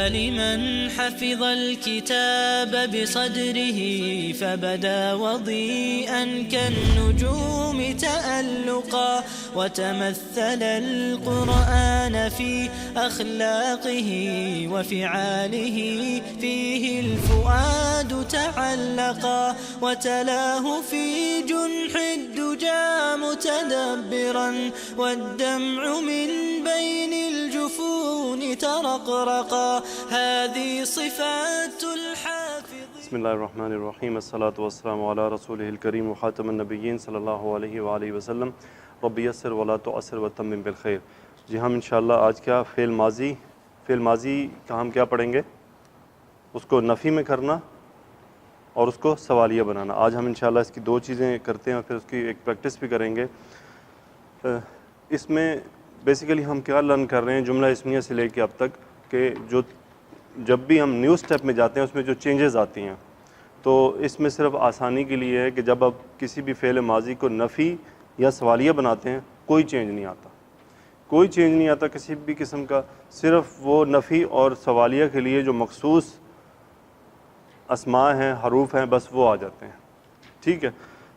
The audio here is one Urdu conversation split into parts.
لمن حفظ الكتاب بصدره فبدا وضيئا كالنجوم تألقا وتمثل القرآن في أخلاقه وفعاله فيه الفؤاد تعلقا وتلاه في جنح الدجى متدبرا والدمع من بين الجفون ترقرقا هذه صفات الحافظ. بسم اللہ الرحمن الرحیم، الصلاۃ والسلام علی رسولہ الکریم وخاتم النبیین صلی اللہ علیہ وآلہ وسلم، رب یسر ولا تعسر وتمم بالخیر۔ جی ہم انشاءاللہ آج کیا فعل ماضی کا ہم کیا پڑھیں گے؟ اس کو نفی میں کرنا اور اس کو سوالیہ بنانا۔ آج ہم انشاءاللہ اس کی دو چیزیں کرتے ہیں اور پھر اس کی ایک پریکٹس بھی کریں گے۔ اس میں بیسیکلی ہم کیا لرن کر رہے ہیں جملہ اسمیہ سے لے کے اب تک، کہ جب بھی ہم نیو سٹیپ میں جاتے ہیں اس میں جو چینجز آتی ہیں، تو اس میں صرف آسانی کے لیے ہے کہ جب آپ کسی بھی فعل ماضی کو نفی یا سوالیہ بناتے ہیں کوئی چینج نہیں آتا کسی بھی قسم کا، صرف وہ نفی اور سوالیہ کے لیے جو مخصوص اسماء ہیں، حروف ہیں، بس وہ آ جاتے ہیں۔ ٹھیک ہے،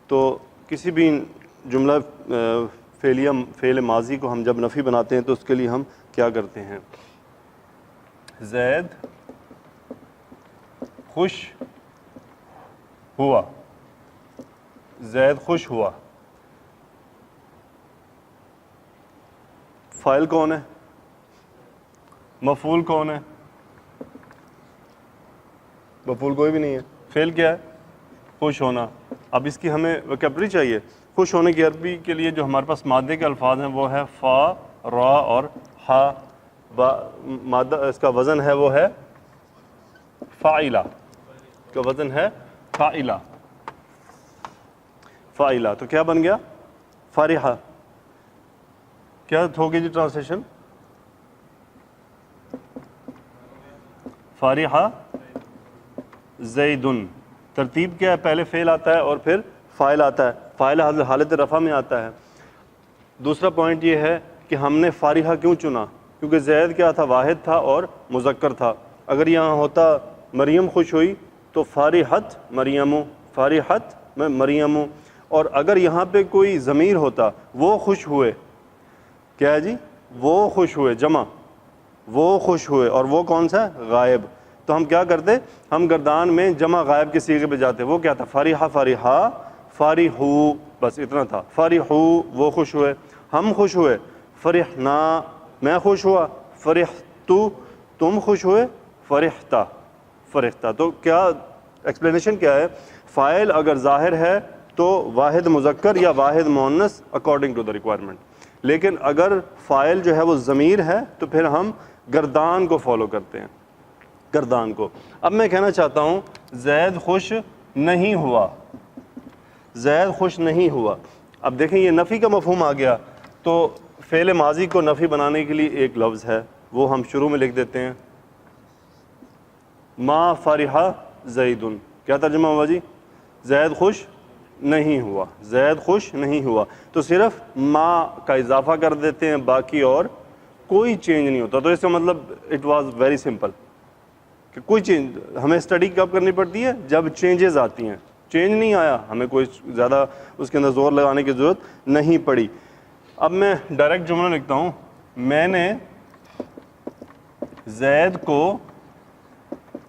تو کسی بھی جملہ فعل ماضی کو ہم جب نفی بناتے ہیں تو اس کے لیے ہم کیا کرتے ہیں؟ زید خوش ہوا، زید خوش ہوا۔ فاعل کون ہے؟ مفعول کون ہے؟ مفعول کوئی بھی نہیں ہے۔ فعل کیا ہے؟ خوش ہونا۔ اب اس کی ہمیں ویکیبلری چاہیے۔ خوش ہونے کی عربی کے لیے جو ہمارے پاس مادے کے الفاظ ہیں وہ ہے فا، را اور ہا۔ مادہ اس کا وزن ہے وہ ہے فاعلہ، اس کا وزن ہے فاعلہ۔ تو کیا بن گیا؟ فارحہ۔ کیا ہوگی جی ٹرانسلیشن؟ فارحہ زیدن۔ ترتیب کیا ہے؟ پہلے فعل آتا ہے اور پھر فاعل آتا ہے۔ فاعل حالت رفع میں آتا ہے۔ دوسرا پوائنٹ یہ ہے کہ ہم نے فارحہ کیوں چنا؟ کیونکہ زید کیا تھا؟ واحد تھا اور مذکر تھا۔ اگر یہاں ہوتا مریم خوش ہوئی تو فارحت مریمو، فارحت مریمو۔ اور اگر یہاں پہ کوئی ضمیر ہوتا، وہ خوش ہوئے، کیا ہے جی؟ وہ خوش ہوئے، جمع، وہ خوش ہوئے، اور وہ کون سا ہے؟ غائب۔ تو ہم کیا کرتے؟ ہم گردان میں جمع غائب کے صیغے پہ جاتے۔ وہ کیا تھا؟ فارحہ، فارحہ، فارحو، بس اتنا تھا۔ فارحو وہ خوش ہوئے، ہم خوش ہوئے۔ فرحنا میں خوش ہوا، فرحتو تم خوش ہوئے، فرحتا۔ تو کیا ایکسپلینیشن کیا ہے؟ فاعل اگر ظاہر ہے تو واحد مذکر یا واحد مؤنث اکارڈنگ ٹو دا ریکوائرمنٹ، لیکن اگر فاعل جو ہے وہ ضمیر ہے تو پھر ہم گردان کو فالو کرتے ہیں، گردان کو۔ اب میں کہنا چاہتا ہوں زید خوش نہیں ہوا، زید خوش نہیں ہوا۔ اب دیکھیں یہ نفی کا مفہوم آ گیا، تو فعل ماضی کو نفی بنانے کے لیے ایک لفظ ہے، وہ ہم شروع میں لکھ دیتے ہیں، ما فرحہ زیدن۔ کیا ترجمہ ہوا جی؟ زید خوش نہیں ہوا، زید خوش نہیں ہوا۔ تو صرف ما کا اضافہ کر دیتے ہیں، باقی اور کوئی چینج نہیں ہوتا۔ تو اس کا مطلب اٹ واز ویری سمپل کہ کوئی چینج ہمیں اسٹڈی کب کرنی پڑتی ہے؟ جب چینجز آتی ہیں۔ چینج نہیں آیا، ہمیں کوئی زیادہ اس کے اندر زور لگانے کی ضرورت نہیں پڑی۔ اب میں ڈائریکٹ جملہ لکھتا ہوں، میں نے زید کو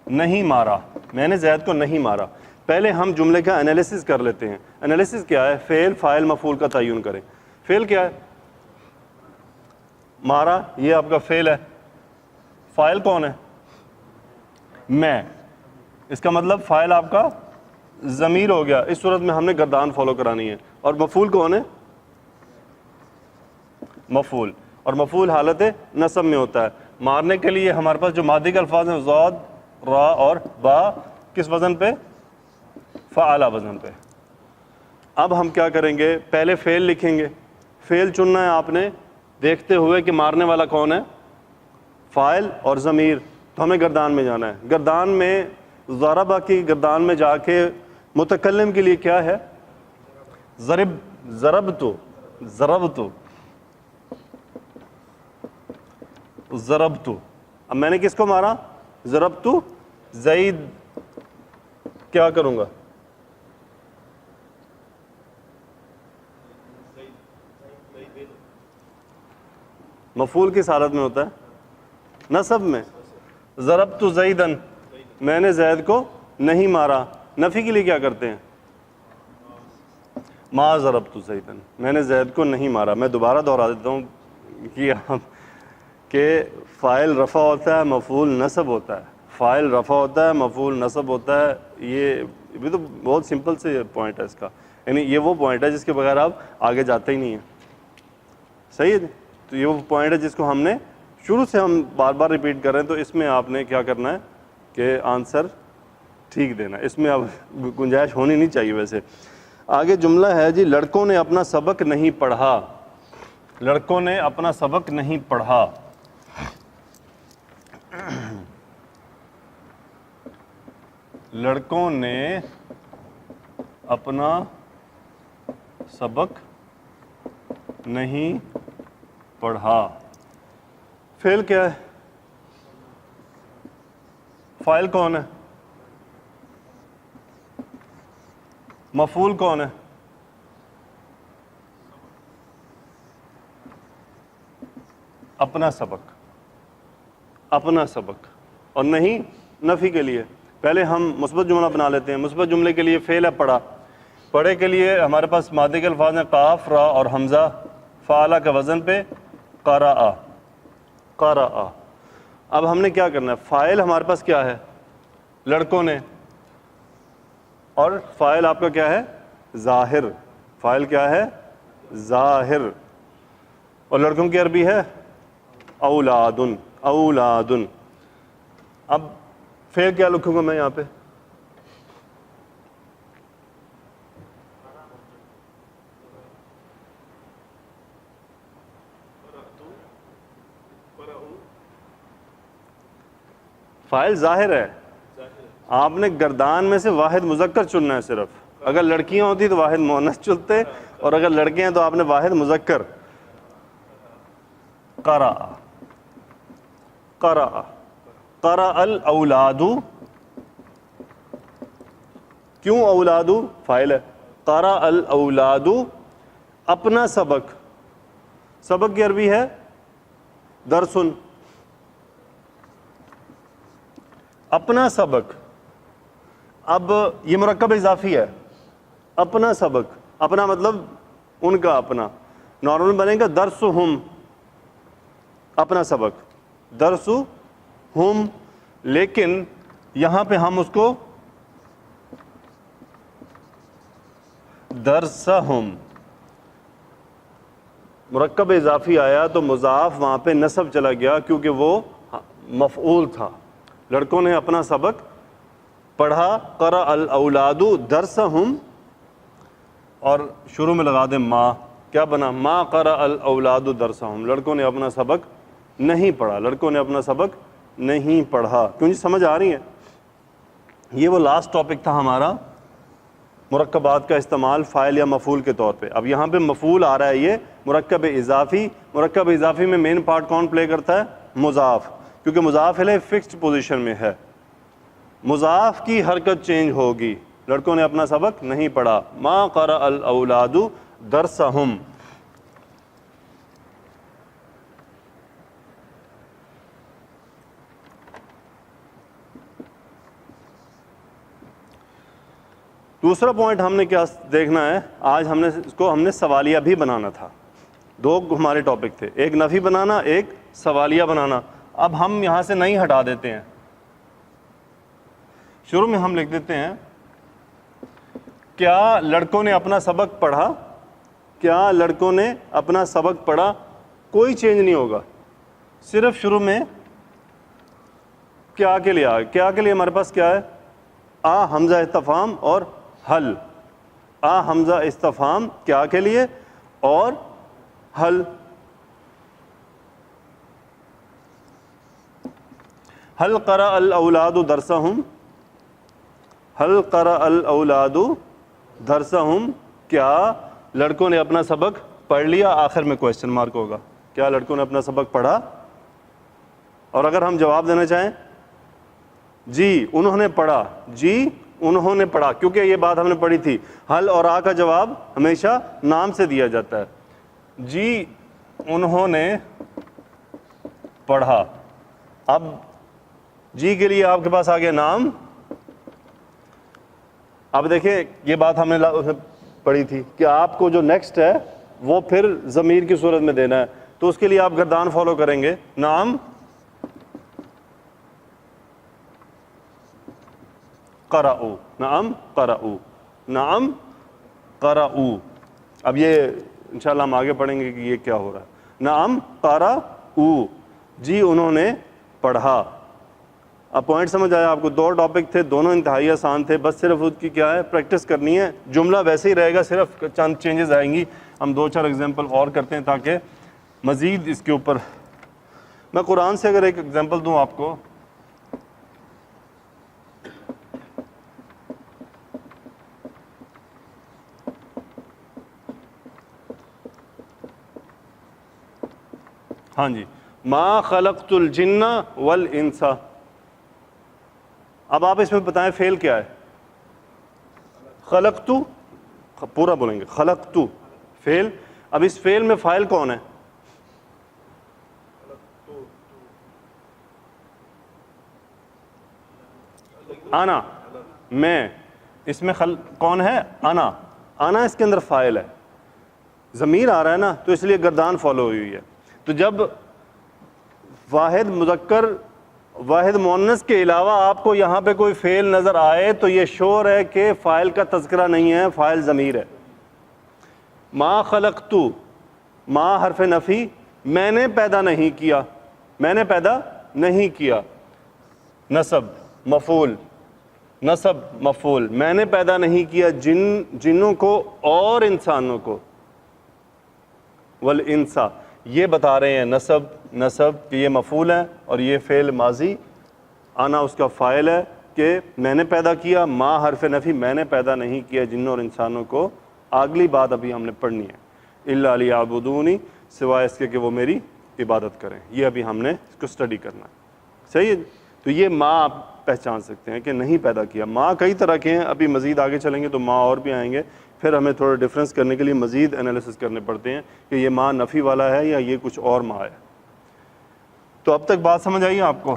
نہیں مارا، میں نے زید کو نہیں مارا۔ پہلے ہم جملے کا انالیسس کر لیتے ہیں۔ انالیسس کیا ہے؟ فعل، فاعل، مفعول کا تعین کریں۔ فعل کیا ہے؟ مارا، یہ آپ کا فعل ہے۔ فاعل کون ہے؟ میں۔ اس کا مطلب فاعل آپ کا ضمیر ہو گیا۔ اس صورت میں ہم نے گردان فالو کرانی ہے۔ اور مفعول کون ہے؟ مفعول، اور مفعول حالت نصب میں ہوتا ہے۔ مارنے کے لیے ہمارے پاس جو مادی کے الفاظ ہیں ضاد، را اور با، کس وزن پہ؟ فعلا وزن پہ۔ اب ہم کیا کریں گے؟ پہلے فعل لکھیں گے۔ فعل چننا ہے آپ نے دیکھتے ہوئے کہ مارنے والا کون ہے؟ فاعل اور ضمیر۔ تو ہمیں گردان میں جانا ہے۔ گردان میں ضربہ کی گردان میں جا کے متکلم کے لیے کیا ہے؟ ضربتو، اب میں نے کس کو مارا؟ ضربت زید کیا کروں گا؟ مفعول کس حالت میں ہوتا ہے؟ نصب میں. ضربت زیدن میں نے زید کو نہیں مارا. نفی کے لیے کیا کرتے ہیں؟ ما ضربت زیدن میں نے زید کو نہیں مارا. میں دوبارہ دہرا دیتا ہوں کہ فاعل رفع ہوتا ہے، مفعول نصب ہوتا ہے. فاعل رفع ہوتا ہے، مفعول نصب ہوتا ہے. یہ تو بہت سمپل سے پوائنٹ ہے اس کا، یعنی یہ وہ پوائنٹ ہے جس کے بغیر آپ آگے جاتے ہی نہیں ہیں. صحیح ہے؟ تو یہ وہ پوائنٹ ہے جس کو ہم نے شروع سے ہم بار بار ریپیٹ کر رہے ہیں. تو اس میں آپ نے کیا کرنا ہے کہ آنسر ٹھیک دینا. اس میں اب گنجائش ہونی نہیں چاہیے. ویسے آگے جملہ ہے جی، لڑکوں نے اپنا سبق نہیں پڑھا. لڑکوں نے اپنا سبق نہیں پڑھا. لڑکوں نے اپنا سبق نہیں پڑھا. فعل کیا ہے؟ فاعل کون ہے؟ مفعول کون ہے؟ اپنا سبق. اپنا سبق. اور نہیں نفی کے لیے پہلے ہم مثبت جملہ بنا لیتے ہیں. مثبت جملے کے لیے فعل ہے پڑھا. پڑھے کے لیے ہمارے پاس ماضی کے الفاظ ہیں قاف، را اور حمزہ. فعلا کا وزن پہ قرأ. قرأ. اب ہم نے کیا کرنا ہے؟ فاعل ہمارے پاس کیا ہے؟ لڑکوں نے. اور فاعل آپ کا کیا ہے؟ ظاہر. فاعل کیا ہے؟ ظاہر. اور لڑکوں کی عربی ہے اولادن. اولادن. اب فعل کیا لکھوں گا میں یہاں پہ؟ فاعل ظاہر ہے. آپ نے گردان میں سے واحد مذکر چننا ہے صرف. اگر لڑکیاں ہوتی تو واحد مؤنث چنتے، اور اگر لڑکے ہیں تو آپ نے واحد مذکر. قرأ. قرأ. قرأ الاولاد. کیوں اولاد؟ فاعل ہے. قرأ الاولاد اپنا سبق. سبق کی عربی ہے درسن. اپنا سبق. اب یہ مرکب اضافی ہے. اپنا سبق. اپنا مطلب ان کا اپنا. نارمل بنے گا درسہم. اپنا سبق درسہم. لیکن یہاں پہ ہم اس کو درسہم. مرکب اضافی آیا تو مضاف وہاں پہ نصب چلا گیا کیونکہ وہ مفعول تھا. لڑکوں نے اپنا سبق پڑھا. قرأ الاولاد درسہم. اور شروع میں لگا دیں ما. کیا بنا؟ ما قرأ الاولاد درسہم. لڑکوں نے اپنا سبق نہیں پڑھا. لڑکوں نے اپنا سبق نہیں پڑھا. کیوں جی؟ سمجھ آ رہی ہے؟ یہ وہ لاسٹ ٹاپک تھا ہمارا، مرکبات کا استعمال فاعل یا مفعول کے طور پہ. اب یہاں پہ مفعول آ رہا ہے یہ مرکب اضافی. مرکب اضافی میں مین پارٹ کون پلے کرتا ہے؟ مضاف. کیونکہ مضاف ہے فکسڈ پوزیشن میں ہے. مضاف کی حرکت چینج ہوگی. لڑکوں نے اپنا سبق نہیں پڑھا. ما قرأ الاولاد درسہم. دوسرا پوائنٹ ہم نے کیا دیکھنا ہے آج؟ ہم نے اس کو سوالیہ بھی بنانا تھا. دو ہمارے ٹاپک تھے، ایک نفی بنانا، ایک سوالیہ بنانا. اب ہم یہاں سے نہیں ہٹا دیتے ہیں. شروع میں ہم لکھ دیتے ہیں کیا لڑکوں نے اپنا سبق پڑھا؟ کیا لڑکوں نے اپنا سبق پڑھا؟ کوئی چینج نہیں ہوگا. صرف شروع میں کیا کے لیے کیا کے لیے ہمارے پاس کیا ہے؟ آ حمزہ استفہام اور حل. آ حمزہ استفہام کیا کے لیے اور حل. حل قرأ الاولاد درسہم. حل قرأ الاولاد درسہم. کیا لڑکوں نے اپنا سبق پڑھ لیا؟ آخر میں کوشچن مارک ہوگا. کیا لڑکوں نے اپنا سبق پڑھا؟ اور اگر ہم جواب دینا چاہیں جی انہوں نے پڑھا، جی انہوں نے پڑھا، کیونکہ یہ بات ہم نے پڑھی تھی، ہل اور آ کا جواب ہمیشہ نام سے دیا جاتا ہے. جی انہوں نے پڑھا. اب جی کے لیے آپ کے پاس آ گیا نام. اب دیکھیں یہ بات ہم نے پڑھی تھی کہ آپ کو جو نیکسٹ ہے وہ پھر ضمیر کی صورت میں دینا ہے، تو اس کے لیے آپ گردان فالو کریں گے. نام قرأوا، نعم قرأوا، نعم قرأوا. اب یہ انشاءاللہ ہم آگے پڑھیں گے کہ یہ کیا ہو رہا ہے. نعم قرأوا، جی انہوں نے پڑھا. اب پوائنٹ سمجھ آیا آپ کو؟ 2 ٹاپک تھے، دونوں انتہائی آسان تھے، بس صرف اس کی کیا ہے پریکٹس کرنی ہے. جملہ ویسے ہی رہے گا، صرف چند چینجز آئیں گی. ہم 2-4 ایگزامپل اور کرتے ہیں تاکہ مزید اس کے اوپر. میں قرآن سے اگر ایک ایگزامپل دوں آپ کو، ہاں جی، ما خلقت الجن والانس. اب آپ اس میں بتائیں فعل کیا ہے؟ خلقتو، پورا بولیں گے، خلقتو فعل. اب اس فعل میں فاعل کون ہے؟ انا، میں. اس میں کون ہے؟ انا. انا اس کے اندر فاعل ہے. ضمیر آ رہا ہے نا، تو اس لیے گردان فالو ہوئی ہے. تو جب واحد مذکر واحد مؤنث کے علاوہ آپ کو یہاں پہ کوئی فعل نظر آئے تو یہ شور ہے کہ فاعل کا تذکرہ نہیں ہے، فاعل ضمیر ہے. ما خلقتو، ما حرف نفی، میں نے پیدا نہیں کیا، میں نے پیدا نہیں کیا. نصب مفعول، نصب مفعول، میں نے پیدا نہیں کیا جنوں کو اور انسانوں کو. والانسا، یہ بتا رہے ہیں نصب کہ یہ مفعول ہے اور یہ فعل ماضی، آنا اس کا فاعل ہے کہ میں نے پیدا کیا. ما حرف نفی، میں نے پیدا نہیں کیا جنوں اور انسانوں کو. اگلی بات ابھی ہم نے پڑھنی ہے، الا لیعبدونی، سوائے اس کے کہ وہ میری عبادت کریں. یہ ابھی ہم نے اس کو اسٹڈی کرنا ہے. صحیح ہے؟ تو یہ ما آپ پہچان سکتے ہیں کہ نہیں پیدا کیا. ما کئی طرح کے ہیں، ابھی مزید آگے چلیں گے تو ما اور بھی آئیں گے، پھر ہمیں تھوڑا ڈفرینس کرنے کے لیے مزید انالیسس کرنے پڑتے ہیں کہ یہ ما نفی والا ہے یا یہ کچھ اور ما ہے. تو اب تک بات سمجھ آئی آپ کو؟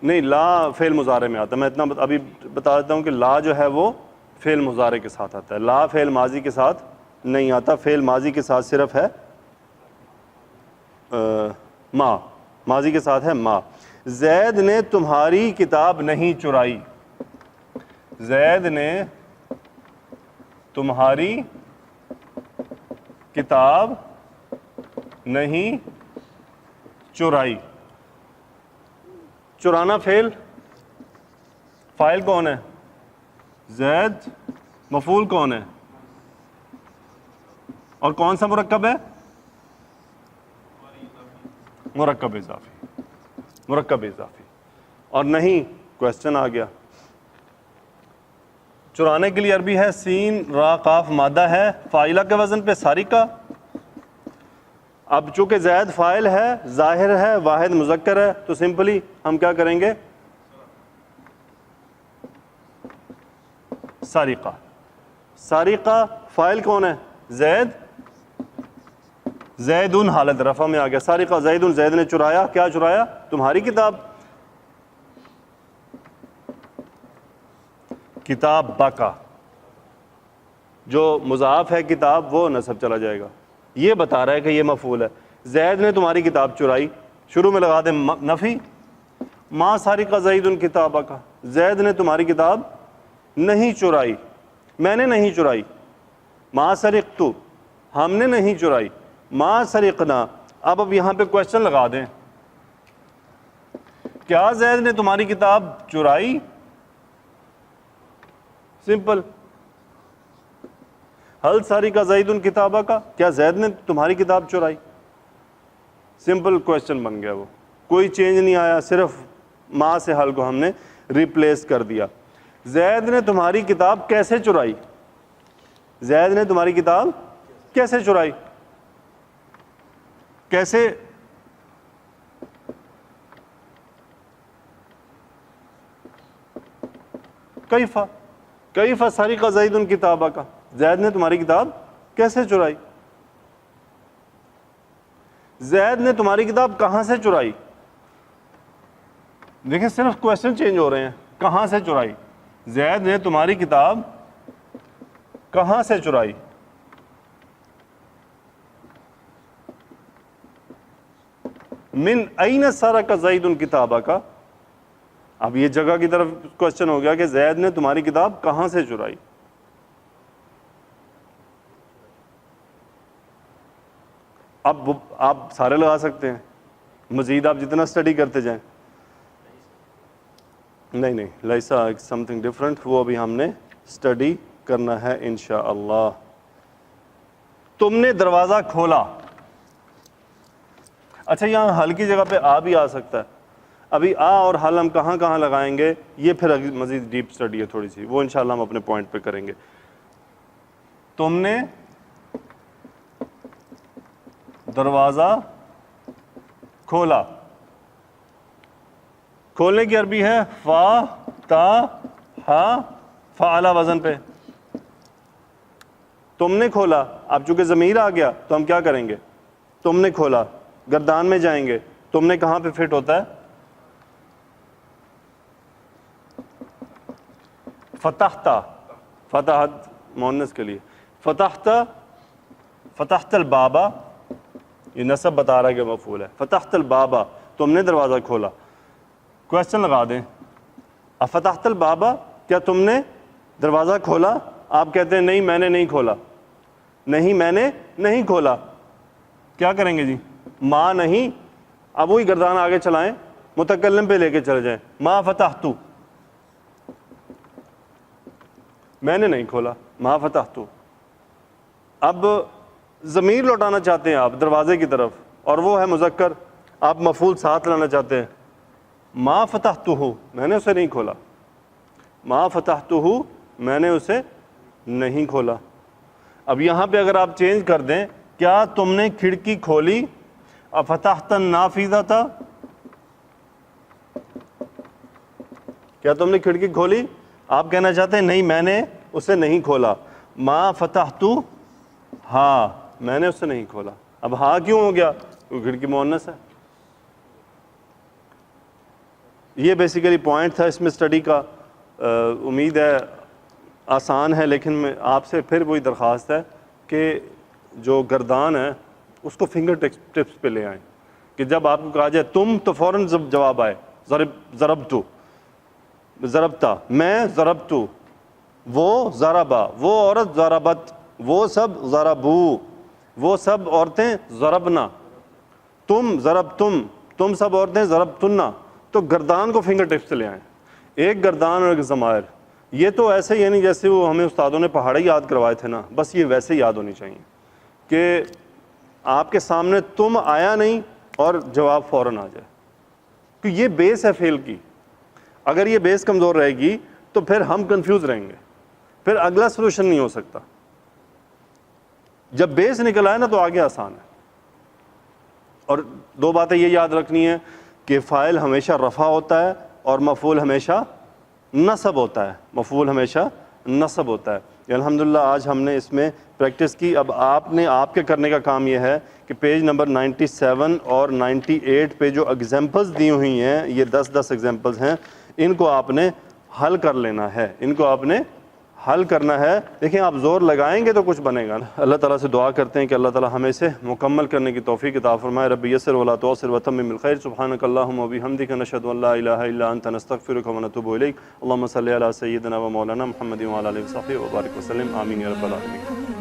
نہیں، لا فعل مضارع میں آتا ہے. میں اتنا ابھی بتا دیتا ہوں کہ لا جو ہے وہ فعل مضارع کے ساتھ آتا ہے، لا فعل ماضی کے ساتھ نہیں آتا. فعل ماضی کے ساتھ صرف ہے ما، ماضی کے ساتھ ہے ما. زید نے تمہاری کتاب نہیں چرائی، زید نے تمہاری کتاب نہیں چرائی. چرانا فعل، فاعل کون ہے؟ زید. مفعول کون ہے؟ اور کون سا مرکب ہے؟ مرکب اضافی، مرکب اضافی. اور نہیں، کوشچن آ گیا. چرانے کے لیے عربی ہے سین را قاف مادہ ہے، فاعلہ کے وزن پہ سارقہ. اب چونکہ زید فاعل ہے، ظاہر ہے، واحد مذکر ہے، تو سمپلی ہم کیا کریں گے؟ سارقہ. سارقہ فاعل کون ہے؟ زید. زیدن حالت رفع میں آ گیا. سارقہ زیدن، زید نے چرایا. کیا چرایا؟ تمہاری کتاب. کتاب باقا، جو مضاف ہے کتاب وہ نصب چلا جائے گا. یہ بتا رہا ہے کہ یہ مفعول ہے. زید نے تمہاری کتاب چرائی، شروع میں لگا دیں نفی. ما سارقہ زیدن کتاب باقا، زید نے تمہاری کتاب نہیں چرائی، میں نے نہیں چرائی. ما سرقتو، ہم نے نہیں چرائی. ما سرقنا. اب یہاں پہ کوشچن لگا دیں، کیا زید نے تمہاری کتاب چرائی؟ سمپل. حل سارقہ زیدن کتابہ کا، کیا زید نے تمہاری کتاب چرائی؟ سمپل کوشچن بن گیا. وہ کوئی چینج نہیں آیا، صرف ما سے حل کو ہم نے ریپلیس کر دیا. زید نے تمہاری کتاب کیسے چرائی؟ زید نے تمہاری کتاب کیسے چرائی؟ کیسے کیف سرق زید کتابہ کا، زید نے تمہاری کتاب کیسے چرائی؟ زید نے تمہاری کتاب کہاں سے چرائی؟ دیکھیں صرف کویسچن چینج ہو رہے ہیں، کہاں سے چرائی؟ زید نے تمہاری کتاب کہاں سے چرائی؟ من این سرق زید کتابہ کا، اب یہ جگہ کی طرف کوشچن ہو گیا کہ زید نے تمہاری کتاب کہاں سے چرائی؟ اب آپ سارے لگا سکتے ہیں، مزید آپ جتنا اسٹڈی کرتے جائیں. نہیں لیسا سم تھنگ ڈفرنٹ، وہ ابھی ہم نے اسٹڈی کرنا ہے انشاءاللہ. تم نے دروازہ کھولا. اچھا یہاں حل کی جگہ پہ آ بھی آ سکتا ہے. ابھی آ اور حل ہم کہاں کہاں لگائیں گے یہ پھر مزید ڈیپ اسٹڈی ہے تھوڑی سی، وہ انشاءاللہ ہم اپنے پوائنٹ پہ کریں گے. تم نے دروازہ کھولا. کھولنے کی عربی ہے فا تا ہا فا اعلی وزن پہ. تم نے کھولا. اب چونکہ ضمیر آ گیا تو ہم کیا کریں گے؟ تم نے کھولا، گردان میں جائیں گے. تم نے کہاں پہ فٹ ہوتا ہے؟ فتحتا، فتحت مؤنث کے لیے. فتحت البابا، یہ نسب بتا رہا ہے کہ مفعول ہے. فتحت البابا، تم نے دروازہ کھولا. کویسچن لگا دیں، افتحت البابا، کیا تم نے دروازہ کھولا؟ آپ کہتے ہیں نہیں میں نے نہیں کھولا. نہیں میں نے نہیں کھولا. کیا کریں گے جی؟ ما نہیں. اب وہی گردان آگے چلائیں، متکلم پہ لے کے چلے جائیں. ما فتحتو، میں نے نہیں کھولا. ما فتحتو. اب ضمیر لوٹانا چاہتے ہیں آپ دروازے کی طرف، اور وہ ہے مذکر، آپ مفعول ساتھ لانا چاہتے ہیں. ما فتحتہ، میں نے اسے نہیں کھولا. ما فتحتہ، میں نے اسے نہیں کھولا. اب یہاں پہ اگر آپ چینج کر دیں، کیا تم نے کھڑکی کھولی؟ افتحت النافذۃ، کیا تم نے کھڑکی کھولی؟ آپ کہنا چاہتے ہیں نہیں میں نے اسے نہیں کھولا. ما فتحت، ہاں میں نے اسے نہیں کھولا. اب ہاں کیوں ہو گیا؟ کیونکہ کھڑکی مؤنث ہے. یہ بیسیکلی پوائنٹ تھا اس میں اسٹڈی کا. امید ہے آسان ہے، لیکن میں آپ سے پھر وہی درخواست ہے کہ جو گردان ہے اس کو فنگر ٹپس پہ لے آئیں، کہ جب آپ کو کہا جائے تم تو فوراً جواب آئے. ضربتو، ضربتا، میں ضربتو، وہ ضربا، وہ عورت ضربت، وہ سب ضربو، وہ سب عورتیں ضربنا، تم ضربتم، تم سب عورتیں ضربتنا. تو گردان کو فنگر ٹپس سے لے آئیں. ایک گردان اور ایک ضمائر. یہ تو ایسے ہی نہیں جیسے وہ ہمیں استادوں نے پہاڑے یاد کروائے تھے نا، بس یہ ویسے یاد ہونی چاہیے کہ آپ کے سامنے تم آیا نہیں اور جواب فوراً آ جائے. کہ یہ بیس ہے فعل کی. اگر یہ بیس کمزور رہے گی تو پھر ہم کنفیوز رہیں گے، پھر اگلا سلوشن نہیں ہو سکتا. جب بیس نکل آئے نا تو آگے آسان ہے. اور دو باتیں یہ یاد رکھنی ہے کہ فاعل ہمیشہ رفع ہوتا ہے اور مفعول ہمیشہ نصب ہوتا ہے. مفعول ہمیشہ نصب ہوتا ہے. الحمدللہ آج ہم نے اس میں پریکٹس کی. اب آپ کے کرنے کا کام یہ ہے کہ پیج نمبر 97 اور 98 پہ جو ایگزامپلز دی ہوئی ہیں، یہ 10 ایگزامپلز ہیں، ان کو آپ نے حل کر لینا ہے. ان کو آپ نے حل کرنا ہے. دیکھیں آپ زور لگائیں گے تو کچھ بنے گا. اللہ تعالیٰ سے دعا کرتے ہیں کہ اللہ تعالیٰ ہمیں اسے مکمل کرنے کی توفیق عطا فرمائے. رب یسر ولا تعسر وتمم بالخیر. سبحانک اللہم وبحمدک، نشہد ان لا الہ الا انت، نستغفرک ونتوب الیک. اللہم صلی علی سیدنا و مولانا محمد وعلی آلہ وصحبہ وبارک وسلم. آمین یا رب العالمین.